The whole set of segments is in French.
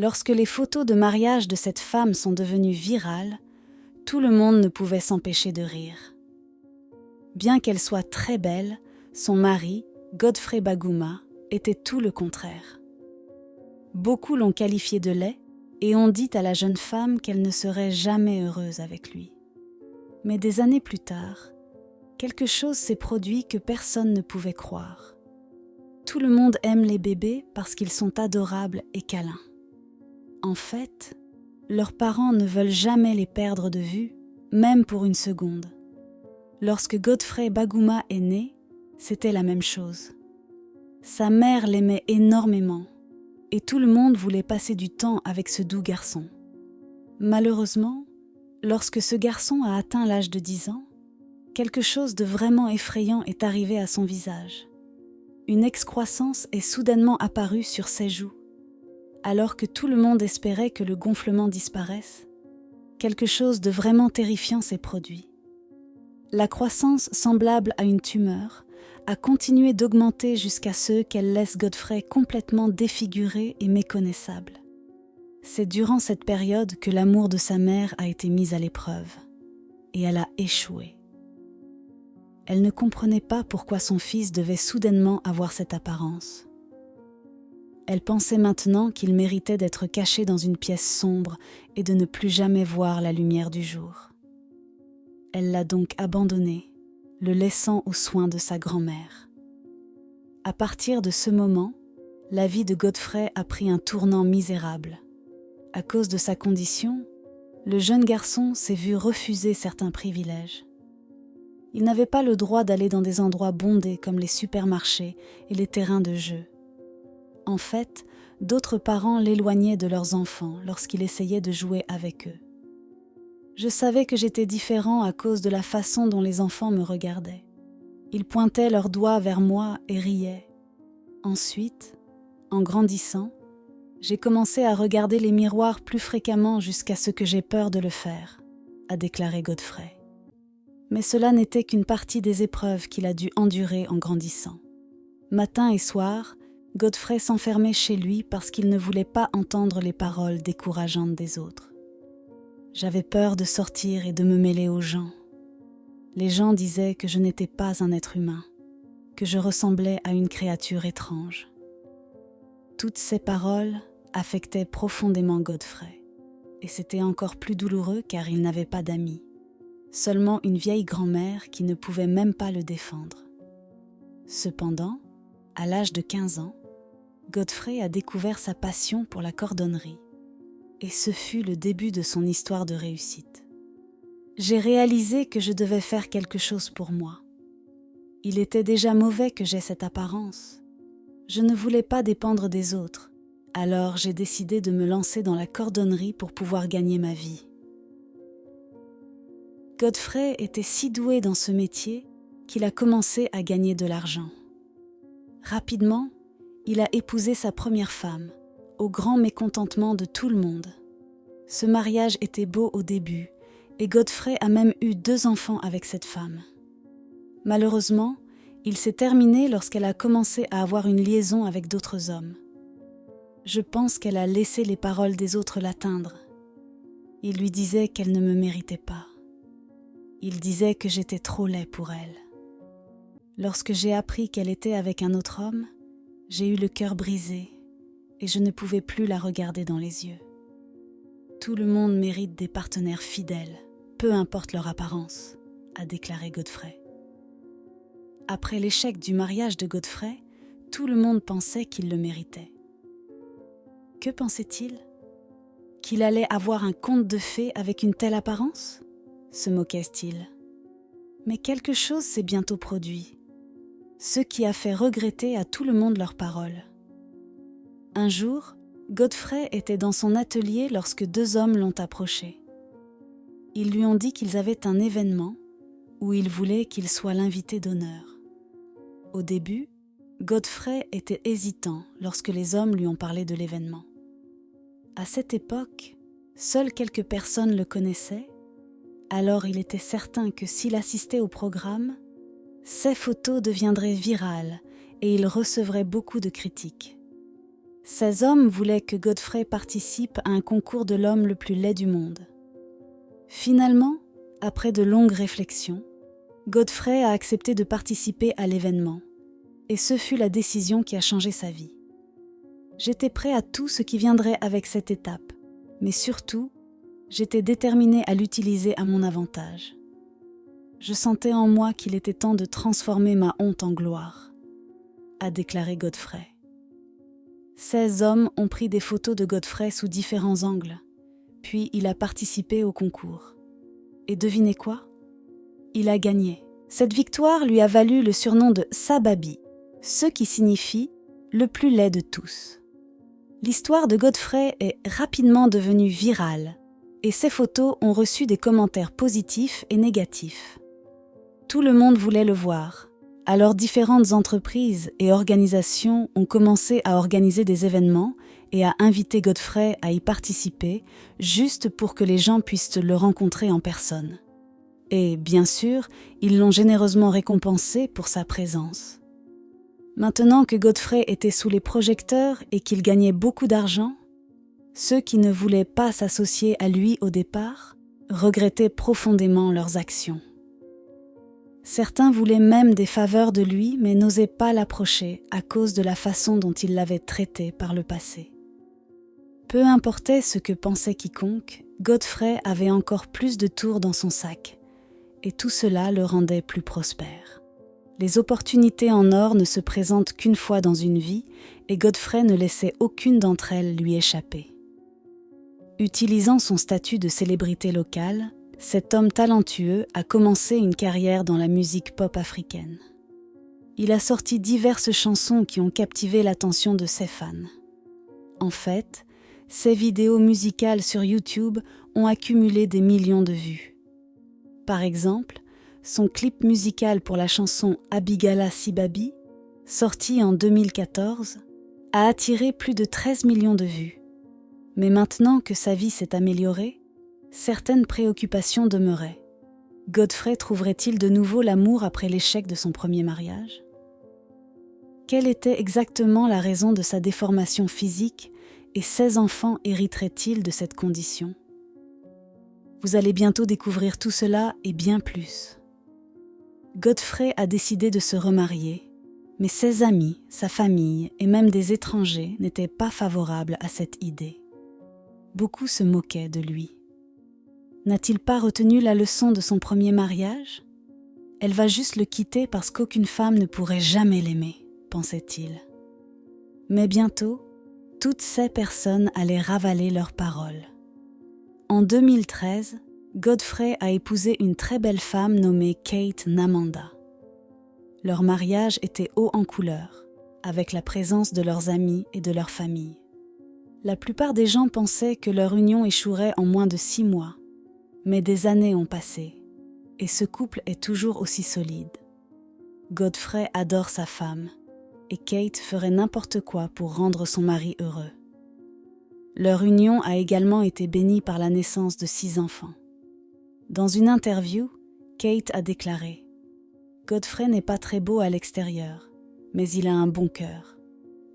Lorsque les photos de mariage de cette femme sont devenues virales, tout le monde ne pouvait s'empêcher de rire. Bien qu'elle soit très belle, son mari, Godfrey Baguma, était tout le contraire. Beaucoup l'ont qualifié de laid et ont dit à la jeune femme qu'elle ne serait jamais heureuse avec lui. Mais des années plus tard, quelque chose s'est produit que personne ne pouvait croire. Tout le monde aime les bébés parce qu'ils sont adorables et câlins. En fait, leurs parents ne veulent jamais les perdre de vue, même pour une seconde. Lorsque Godfrey Baguma est né, c'était la même chose. Sa mère l'aimait énormément et tout le monde voulait passer du temps avec ce doux garçon. Malheureusement, lorsque ce garçon a atteint l'âge de 10 ans, quelque chose de vraiment effrayant est arrivé à son visage. Une excroissance est soudainement apparue sur ses joues. Alors que tout le monde espérait que le gonflement disparaisse, quelque chose de vraiment terrifiant s'est produit. La croissance semblable à une tumeur a continué d'augmenter jusqu'à ce qu'elle laisse Godfrey complètement défiguré et méconnaissable. C'est durant cette période que l'amour de sa mère a été mis à l'épreuve, et elle a échoué. Elle ne comprenait pas pourquoi son fils devait soudainement avoir cette apparence. Elle pensait maintenant qu'il méritait d'être caché dans une pièce sombre et de ne plus jamais voir la lumière du jour. Elle l'a donc abandonné, le laissant aux soins de sa grand-mère. À partir de ce moment, la vie de Godfrey a pris un tournant misérable. À cause de sa condition, le jeune garçon s'est vu refuser certains privilèges. Il n'avait pas le droit d'aller dans des endroits bondés comme les supermarchés et les terrains de jeu. En fait, d'autres parents l'éloignaient de leurs enfants lorsqu'il essayait de jouer avec eux. Je savais que j'étais différent à cause de la façon dont les enfants me regardaient. Ils pointaient leurs doigts vers moi et riaient. Ensuite, en grandissant, j'ai commencé à regarder les miroirs plus fréquemment jusqu'à ce que j'ai peur de le faire, a déclaré Godfrey. Mais cela n'était qu'une partie des épreuves qu'il a dû endurer en grandissant. Matin et soir, Godfrey s'enfermait chez lui parce qu'il ne voulait pas entendre les paroles décourageantes des autres. J'avais peur de sortir et de me mêler aux gens. Les gens disaient que je n'étais pas un être humain, que je ressemblais à une créature étrange. Toutes ces paroles affectaient profondément Godfrey, et c'était encore plus douloureux car il n'avait pas d'amis, seulement une vieille grand-mère qui ne pouvait même pas le défendre. Cependant, à l'âge de 15 ans, Godfrey a découvert sa passion pour la cordonnerie, et ce fut le début de son histoire de réussite. J'ai réalisé que je devais faire quelque chose pour moi. Il était déjà mauvais que j'aie cette apparence. Je ne voulais pas dépendre des autres, alors j'ai décidé de me lancer dans la cordonnerie pour pouvoir gagner ma vie. Godfrey était si doué dans ce métier qu'il a commencé à gagner de l'argent. Rapidement, il a épousé sa première femme, au grand mécontentement de tout le monde. Ce mariage était beau au début, et Godfrey a même eu 2 enfants avec cette femme. Malheureusement, il s'est terminé lorsqu'elle a commencé à avoir une liaison avec d'autres hommes. Je pense qu'elle a laissé les paroles des autres l'atteindre. Il lui disait qu'elle ne me méritait pas. Il disait que j'étais trop laid pour elle. Lorsque j'ai appris qu'elle était avec un autre homme, j'ai eu le cœur brisé et je ne pouvais plus la regarder dans les yeux. Tout le monde mérite des partenaires fidèles, peu importe leur apparence, a déclaré Godfrey. Après l'échec du mariage de Godfrey, tout le monde pensait qu'il le méritait. Que pensait-il ? Qu'il allait avoir un conte de fées avec une telle apparence ? Se moquait-il. Mais quelque chose s'est bientôt produit, ce qui a fait regretter à tout le monde leurs paroles. Un jour, Godfrey était dans son atelier lorsque 2 hommes l'ont approché. Ils lui ont dit qu'ils avaient un événement où ils voulaient qu'il soit l'invité d'honneur. Au début, Godfrey était hésitant lorsque les hommes lui ont parlé de l'événement. À cette époque, seules quelques personnes le connaissaient, alors il était certain que s'il assistait au programme, ses photos deviendraient virales et il recevrait beaucoup de critiques. Ces hommes voulaient que Godfrey participe à un concours de l'homme le plus laid du monde. Finalement, après de longues réflexions, Godfrey a accepté de participer à l'événement, et ce fut la décision qui a changé sa vie. J'étais prêt à tout ce qui viendrait avec cette étape, mais surtout, j'étais déterminé à l'utiliser à mon avantage. Je sentais en moi qu'il était temps de transformer ma honte en gloire, a déclaré Godfrey. 16 hommes ont pris des photos de Godfrey sous différents angles, puis il a participé au concours. Et devinez quoi ? Il a gagné. Cette victoire lui a valu le surnom de Sababi, ce qui signifie « le plus laid de tous ». L'histoire de Godfrey est rapidement devenue virale, et ses photos ont reçu des commentaires positifs et négatifs. Tout le monde voulait le voir. Alors différentes entreprises et organisations ont commencé à organiser des événements et à inviter Godfrey à y participer, juste pour que les gens puissent le rencontrer en personne. Et bien sûr, ils l'ont généreusement récompensé pour sa présence. Maintenant que Godfrey était sous les projecteurs et qu'il gagnait beaucoup d'argent, ceux qui ne voulaient pas s'associer à lui au départ regrettaient profondément leurs actions. Certains voulaient même des faveurs de lui, mais n'osaient pas l'approcher à cause de la façon dont il l'avait traité par le passé. Peu importait ce que pensait quiconque, Godfrey avait encore plus de tours dans son sac, et tout cela le rendait plus prospère. Les opportunités en or ne se présentent qu'une fois dans une vie, et Godfrey ne laissait aucune d'entre elles lui échapper. Utilisant son statut de célébrité locale, cet homme talentueux a commencé une carrière dans la musique pop africaine. Il a sorti diverses chansons qui ont captivé l'attention de ses fans. En fait, ses vidéos musicales sur YouTube ont accumulé des millions de vues. Par exemple, son clip musical pour la chanson Abigala Sibabi, sorti en 2014, a attiré plus de 13 millions de vues. Mais maintenant que sa vie s'est améliorée, certaines préoccupations demeuraient. Godfrey trouverait-il de nouveau l'amour après l'échec de son premier mariage ? Quelle était exactement la raison de sa déformation physique et ses enfants hériteraient-ils de cette condition ? Vous allez bientôt découvrir tout cela et bien plus. Godfrey a décidé de se remarier, mais ses amis, sa famille et même des étrangers n'étaient pas favorables à cette idée. Beaucoup se moquaient de lui. N'a-t-il pas retenu la leçon de son premier mariage ? Elle va juste le quitter parce qu'aucune femme ne pourrait jamais l'aimer, pensait-il. Mais bientôt, toutes ces personnes allaient ravaler leurs paroles. En 2013, Godfrey a épousé une très belle femme nommée Kate Namanda. Leur mariage était haut en couleur, avec la présence de leurs amis et de leur famille. La plupart des gens pensaient que leur union échouerait en moins de 6 mois. Mais des années ont passé, et ce couple est toujours aussi solide. Godfrey adore sa femme, et Kate ferait n'importe quoi pour rendre son mari heureux. Leur union a également été bénie par la naissance de 6 enfants. Dans une interview, Kate a déclaré « Godfrey n'est pas très beau à l'extérieur, mais il a un bon cœur.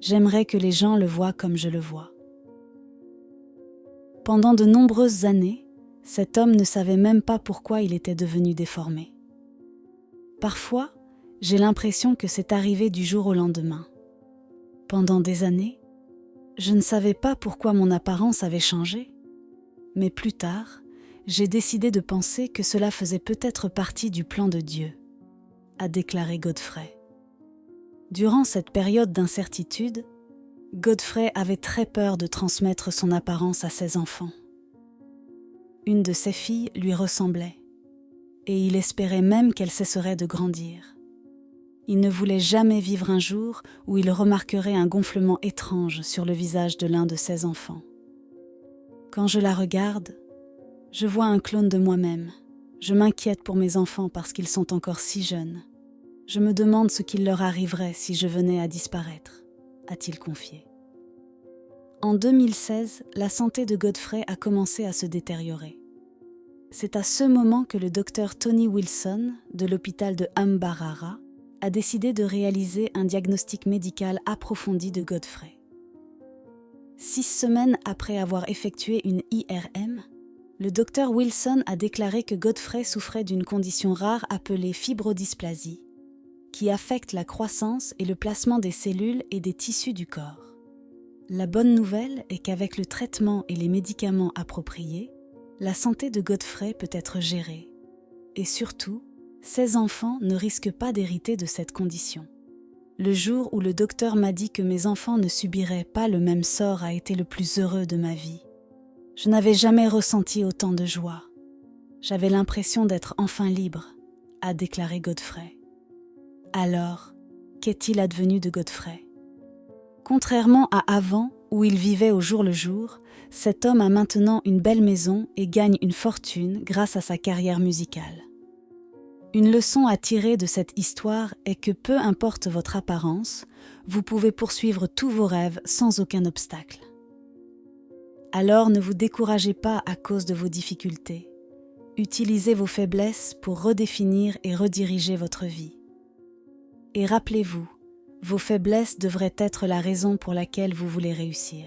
J'aimerais que les gens le voient comme je le vois. » Pendant de nombreuses années, cet homme ne savait même pas pourquoi il était devenu déformé. Parfois, j'ai l'impression que c'est arrivé du jour au lendemain. Pendant des années, je ne savais pas pourquoi mon apparence avait changé, mais plus tard, j'ai décidé de penser que cela faisait peut-être partie du plan de Dieu, a déclaré Godfrey. Durant cette période d'incertitude, Godfrey avait très peur de transmettre son apparence à ses enfants. Une de ses filles lui ressemblait, et il espérait même qu'elle cesserait de grandir. Il ne voulait jamais vivre un jour où il remarquerait un gonflement étrange sur le visage de l'un de ses enfants. Quand je la regarde, je vois un clone de moi-même. Je m'inquiète pour mes enfants parce qu'ils sont encore si jeunes. Je me demande ce qu'il leur arriverait si je venais à disparaître, a-t-il confié. En 2016, la santé de Godfrey a commencé à se détériorer. C'est à ce moment que le docteur Tony Wilson, de l'hôpital de Mbarara, a décidé de réaliser un diagnostic médical approfondi de Godfrey. 6 semaines après avoir effectué une IRM, le docteur Wilson a déclaré que Godfrey souffrait d'une condition rare appelée fibrodysplasie, qui affecte la croissance et le placement des cellules et des tissus du corps. La bonne nouvelle est qu'avec le traitement et les médicaments appropriés, la santé de Godfrey peut être gérée. Et surtout, ses enfants ne risquent pas d'hériter de cette condition. Le jour où le docteur m'a dit que mes enfants ne subiraient pas le même sort a été le plus heureux de ma vie. Je n'avais jamais ressenti autant de joie. J'avais l'impression d'être enfin libre, a déclaré Godfrey. Alors, qu'est-il advenu de Godfrey ? Contrairement à avant, où il vivait au jour le jour, cet homme a maintenant une belle maison et gagne une fortune grâce à sa carrière musicale. Une leçon à tirer de cette histoire est que peu importe votre apparence, vous pouvez poursuivre tous vos rêves sans aucun obstacle. Alors ne vous découragez pas à cause de vos difficultés. Utilisez vos faiblesses pour redéfinir et rediriger votre vie. Et rappelez-vous, vos faiblesses devraient être la raison pour laquelle vous voulez réussir.